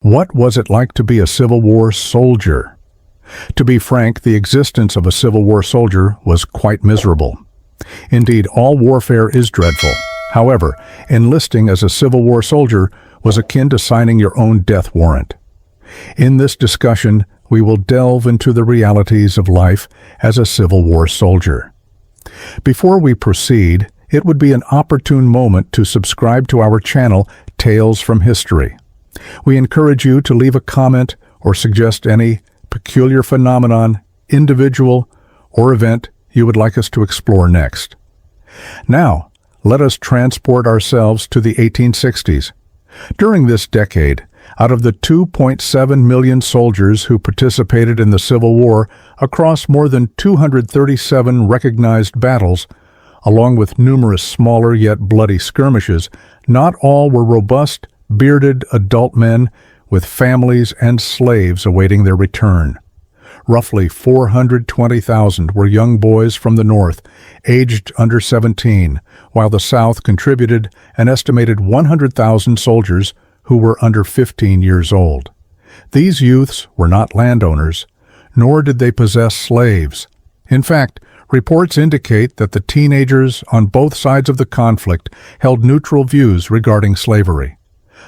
What was it like to be a Civil War soldier? To be frank, the existence of a Civil War soldier was quite miserable. Indeed, all warfare is dreadful. However, enlisting as a Civil War soldier was akin to signing your own death warrant. In this discussion, we will delve into the realities of life as a Civil War soldier. Before we proceed, it would be an opportune moment to subscribe to our channel, Tales from History. We encourage you to leave a comment or suggest any peculiar phenomenon, individual, or event you would like us to explore next. Now, let us transport ourselves to the 1860s. During this decade, out of the 2.7 million soldiers who participated in the Civil War across more than 237 recognized battles, along with numerous smaller yet bloody skirmishes, not all were robust, bearded adult men with families and slaves awaiting their return. Roughly 420,000 were young boys from the North, aged under 17, while the South contributed an estimated 100,000 soldiers who were under 15 years old. These youths were not landowners, nor did they possess slaves. In fact, reports indicate that the teenagers on both sides of the conflict held neutral views regarding slavery.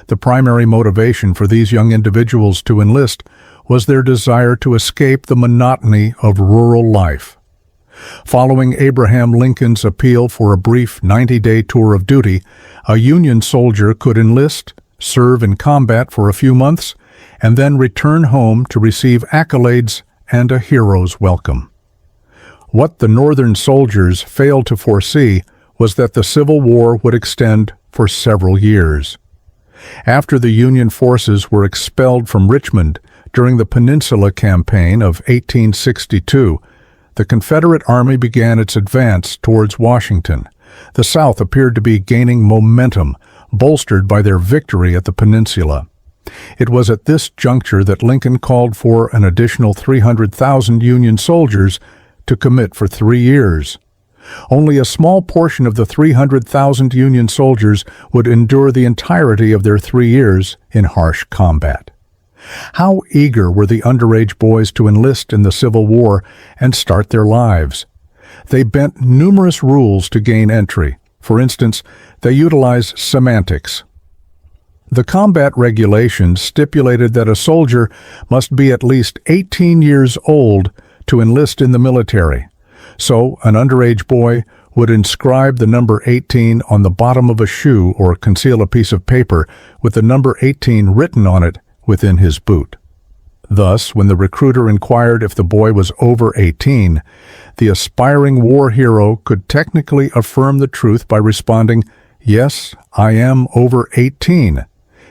The primary motivation for these young individuals to enlist was their desire to escape the monotony of rural life. Following Abraham Lincoln's appeal for a brief 90-day tour of duty, a Union soldier could enlist, serve in combat for a few months, and then return home to receive accolades and a hero's welcome. What the Northern soldiers failed to foresee was that the Civil War would extend for several years. After the Union forces were expelled from Richmond during the Peninsula Campaign of 1862, the Confederate Army began its advance towards Washington. The South appeared to be gaining momentum, bolstered by their victory at the Peninsula. It was at this juncture that Lincoln called for an additional 300,000 Union soldiers to commit for 3 years. Only a small portion of the 300,000 Union soldiers would endure the entirety of their 3 years in harsh combat. How eager were the underage boys to enlist in the Civil War and start their lives? They bent numerous rules to gain entry. For instance, they utilized semantics. The combat regulations stipulated that a soldier must be at least 18 years old to enlist in the military. So, an underage boy would inscribe the number 18 on the bottom of a shoe or conceal a piece of paper with the number 18 written on it within his boot. Thus, when the recruiter inquired if the boy was over 18, the aspiring war hero could technically affirm the truth by responding, "Yes, I am over 18.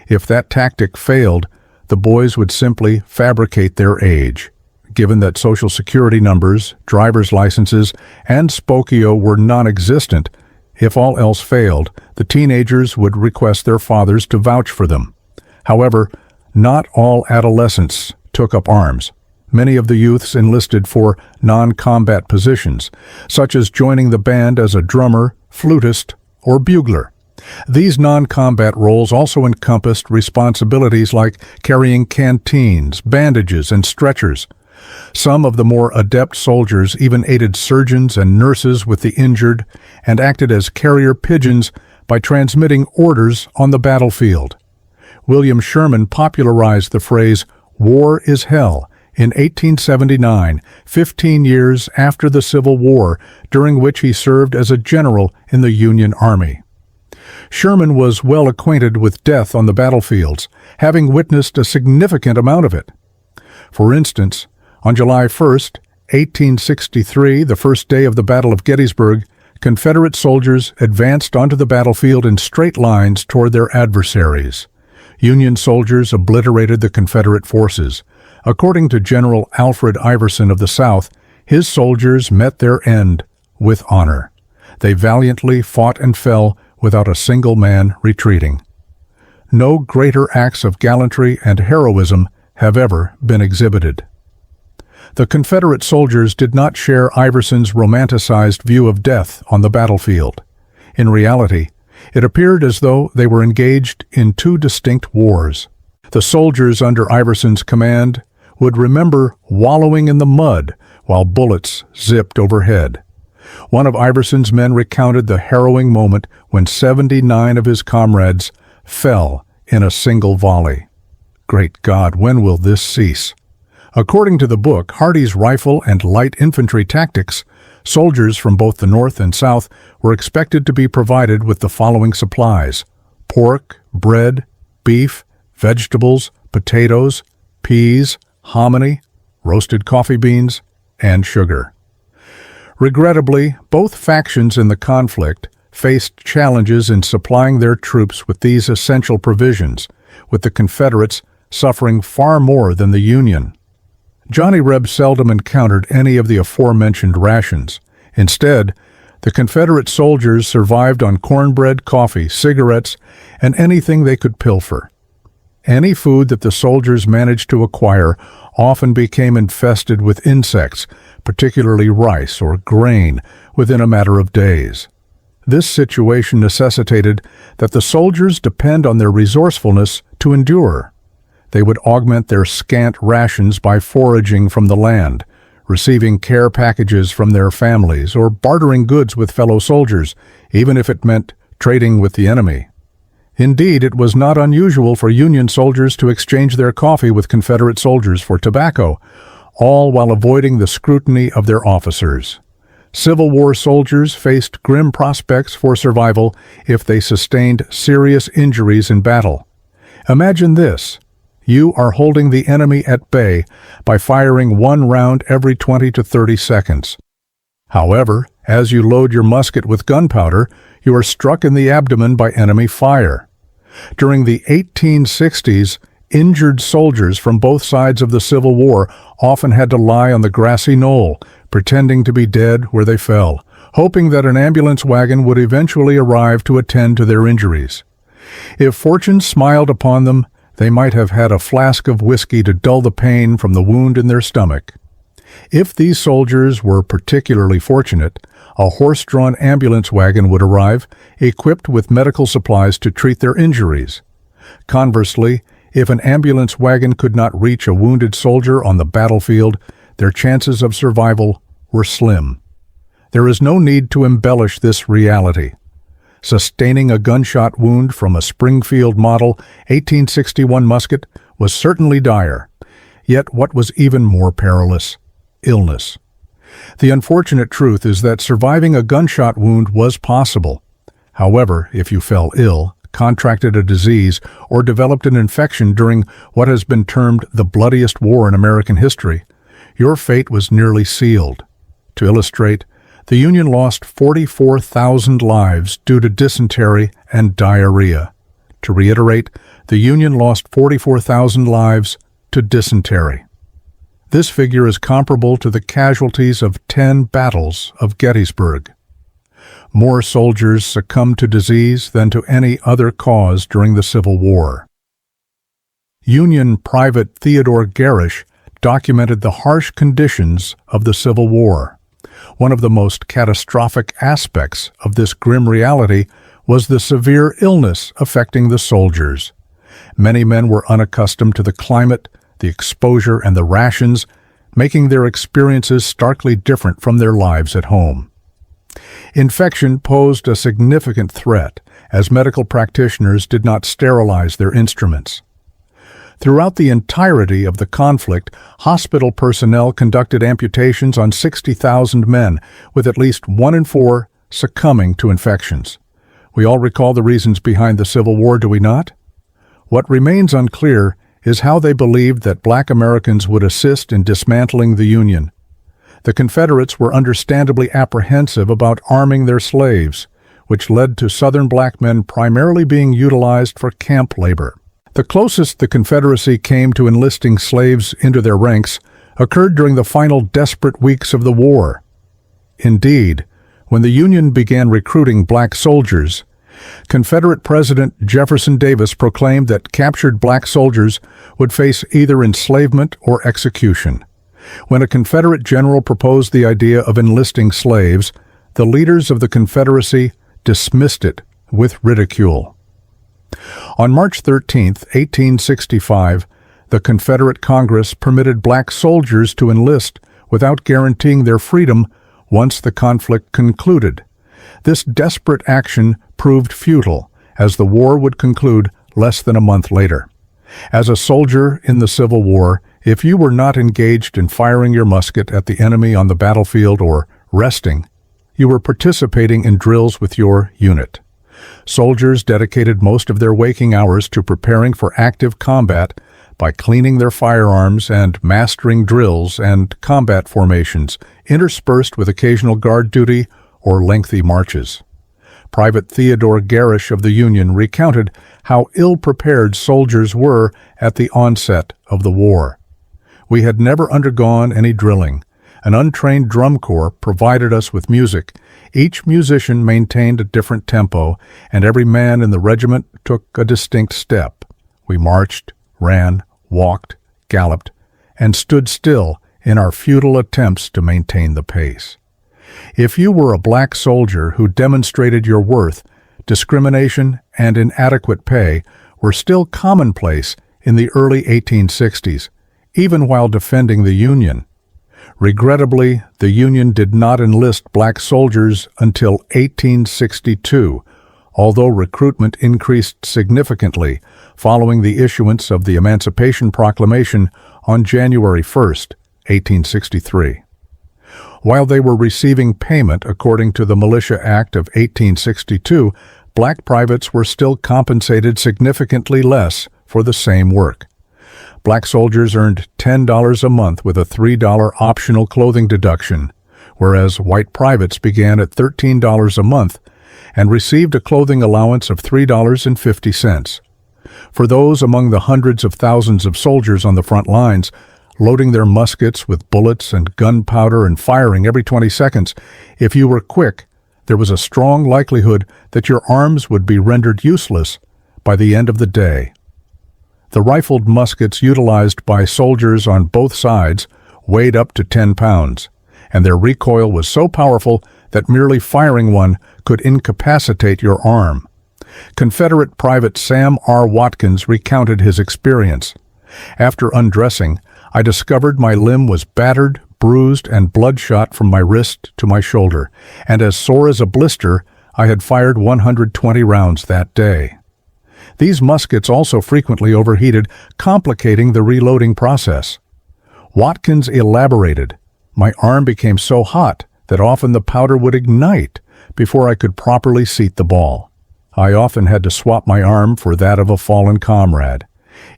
If that tactic failed, the boys would simply fabricate their age. Given that Social Security numbers, driver's licenses, and Spokio were non-existent, if all else failed, the teenagers would request their fathers to vouch for them. However, not all adolescents took up arms. Many of the youths enlisted for non-combat positions, such as joining the band as a drummer, flutist, or bugler. These non-combat roles also encompassed responsibilities like carrying canteens, bandages, and stretchers. Some of the more adept soldiers even aided surgeons and nurses with the injured and acted as carrier pigeons by transmitting orders on the battlefield. William Sherman popularized the phrase, "War is hell," in 1879, 15 years after the Civil War, during which he served as a general in the Union Army. Sherman was well acquainted with death on the battlefields, having witnessed a significant amount of it. For instance, on July 1st, 1863, the first day of the Battle of Gettysburg, Confederate soldiers advanced onto the battlefield in straight lines toward their adversaries. Union soldiers obliterated the Confederate forces. According to General Alfred Iverson of the South, his soldiers met their end with honor. They valiantly fought and fell without a single man retreating. No greater acts of gallantry and heroism have ever been exhibited. The Confederate soldiers did not share Iverson's romanticized view of death on the battlefield. In reality, it appeared as though they were engaged in two distinct wars. The soldiers under Iverson's command would remember wallowing in the mud while bullets zipped overhead. One of Iverson's men recounted the harrowing moment when 79 of his comrades fell in a single volley. Great God, when will this cease? According to the book, Hardy's Rifle and Light Infantry Tactics, soldiers from both the North and South were expected to be provided with the following supplies: pork, bread, beef, vegetables, potatoes, peas, hominy, roasted coffee beans, and sugar. Regrettably, both factions in the conflict faced challenges in supplying their troops with these essential provisions, with the Confederates suffering far more than the Union. Johnny Reb seldom encountered any of the aforementioned rations. Instead, the Confederate soldiers survived on cornbread, coffee, cigarettes, and anything they could pilfer. Any food that the soldiers managed to acquire often became infested with insects, particularly rice or grain, within a matter of days. This situation necessitated that the soldiers depend on their resourcefulness to endure. They would augment their scant rations by foraging from the land, receiving care packages from their families, or bartering goods with fellow soldiers, even if it meant trading with the enemy. Indeed, it was not unusual for Union soldiers to exchange their coffee with Confederate soldiers for tobacco, all while avoiding the scrutiny of their officers. Civil War soldiers faced grim prospects for survival if they sustained serious injuries in battle. Imagine this. You are holding the enemy at bay by firing one round every 20 to 30 seconds. However, as you load your musket with gunpowder, you are struck in the abdomen by enemy fire. During the 1860s, injured soldiers from both sides of the Civil War often had to lie on the grassy knoll, pretending to be dead where they fell, hoping that an ambulance wagon would eventually arrive to attend to their injuries. If fortune smiled upon them, they might have had a flask of whiskey to dull the pain from the wound in their stomach. If these soldiers were particularly fortunate, a horse-drawn ambulance wagon would arrive, equipped with medical supplies to treat their injuries. Conversely, if an ambulance wagon could not reach a wounded soldier on the battlefield, their chances of survival were slim. There is no need to embellish this reality. Sustaining a gunshot wound from a Springfield Model 1861 musket was certainly dire. Yet what was even more perilous? Illness. The unfortunate truth is that surviving a gunshot wound was possible. However, if you fell ill, contracted a disease, or developed an infection during what has been termed the bloodiest war in American history, your fate was nearly sealed. To illustrate, the Union lost 44,000 lives due to dysentery and diarrhea. To reiterate, the Union lost 44,000 lives to dysentery. This figure is comparable to the casualties of 10 battles of Gettysburg. More soldiers succumbed to disease than to any other cause during the Civil War. Union Private Theodore Garish documented the harsh conditions of the Civil War. One of the most catastrophic aspects of this grim reality was the severe illness affecting the soldiers. Many men were unaccustomed to the climate, the exposure, and the rations, making their experiences starkly different from their lives at home. Infection posed a significant threat, as medical practitioners did not sterilize their instruments. Throughout the entirety of the conflict, hospital personnel conducted amputations on 60,000 men, with at least 1 in 4 succumbing to infections. We all recall the reasons behind the Civil War, do we not? What remains unclear is how they believed that black Americans would assist in dismantling the Union. The Confederates were understandably apprehensive about arming their slaves, which led to Southern black men primarily being utilized for camp labor. The closest the Confederacy came to enlisting slaves into their ranks occurred during the final desperate weeks of the war. Indeed, when the Union began recruiting black soldiers, Confederate President Jefferson Davis proclaimed that captured black soldiers would face either enslavement or execution. When a Confederate general proposed the idea of enlisting slaves, the leaders of the Confederacy dismissed it with ridicule. On March 13, 1865, the Confederate Congress permitted black soldiers to enlist without guaranteeing their freedom once the conflict concluded. This desperate action proved futile, as the war would conclude less than a month later. As a soldier in the Civil War, if you were not engaged in firing your musket at the enemy on the battlefield or resting, you were participating in drills with your unit. Soldiers dedicated most of their waking hours to preparing for active combat by cleaning their firearms and mastering drills and combat formations, interspersed with occasional guard duty or lengthy marches. Private Theodore Garish of the Union recounted how ill-prepared soldiers were at the onset of the war. We had never undergone any drilling. An untrained drum corps provided us with music. Each musician maintained a different tempo, and every man in the regiment took a distinct step. We marched, ran, walked, galloped, and stood still in our futile attempts to maintain the pace. If you were a black soldier who demonstrated your worth, discrimination and inadequate pay were still commonplace in the early 1860s, even while defending the Union. Regrettably, the Union did not enlist black soldiers until 1862, although recruitment increased significantly following the issuance of the Emancipation Proclamation on January 1, 1863. While they were receiving payment according to the Militia Act of 1862, black privates were still compensated significantly less for the same work. Black soldiers earned $10 a month with a $3 optional clothing deduction, whereas white privates began at $13 a month and received a clothing allowance of $3.50. For those among the hundreds of thousands of soldiers on the front lines, loading their muskets with bullets and gunpowder and firing every 20 seconds, if you were quick, there was a strong likelihood that your arms would be rendered useless by the end of the day. The rifled muskets utilized by soldiers on both sides weighed up to 10 pounds, and their recoil was so powerful that merely firing one could incapacitate your arm. Confederate Private Sam R. Watkins recounted his experience. After undressing, I discovered my limb was battered, bruised, and bloodshot from my wrist to my shoulder, and as sore as a blister, I had fired 120 rounds that day. These muskets also frequently overheated, complicating the reloading process. Watkins elaborated, "My arm became so hot that often the powder would ignite before I could properly seat the ball. I often had to swap my arm for that of a fallen comrade."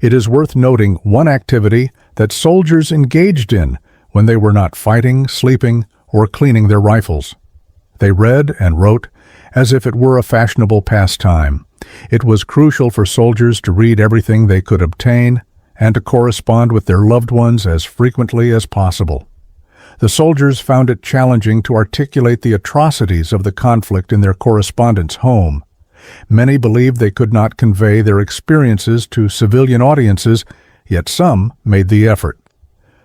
It is worth noting one activity that soldiers engaged in when they were not fighting, sleeping, or cleaning their rifles. They read and wrote as if it were a fashionable pastime. It was crucial for soldiers to read everything they could obtain and to correspond with their loved ones as frequently as possible. The soldiers found it challenging to articulate the atrocities of the conflict in their correspondence home. Many believed they could not convey their experiences to civilian audiences, yet some made the effort.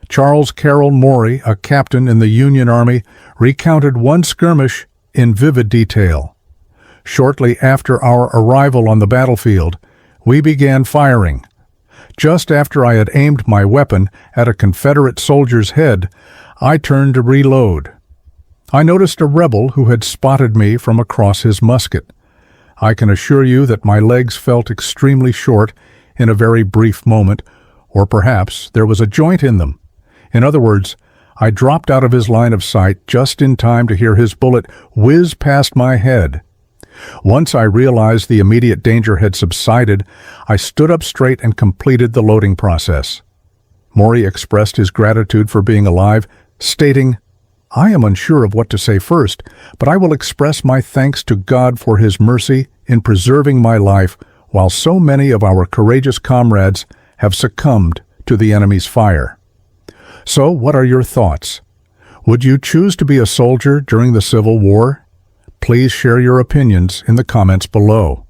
Charles Carroll Maury, a captain in the Union Army, recounted one skirmish in vivid detail. Shortly after our arrival on the battlefield, we began firing. Just after I had aimed my weapon at a Confederate soldier's head, I turned to reload. I noticed a rebel who had spotted me from across his musket. I can assure you that my legs felt extremely short in a very brief moment, or perhaps there was a joint in them. In other words, I dropped out of his line of sight just in time to hear his bullet whiz past my head. Once I realized the immediate danger had subsided, I stood up straight and completed the loading process. Maury expressed his gratitude for being alive, stating, "I am unsure of what to say first, but I will express my thanks to God for His mercy in preserving my life while so many of our courageous comrades have succumbed to the enemy's fire." So, what are your thoughts? Would you choose to be a soldier during the Civil War? Please share your opinions in the comments below.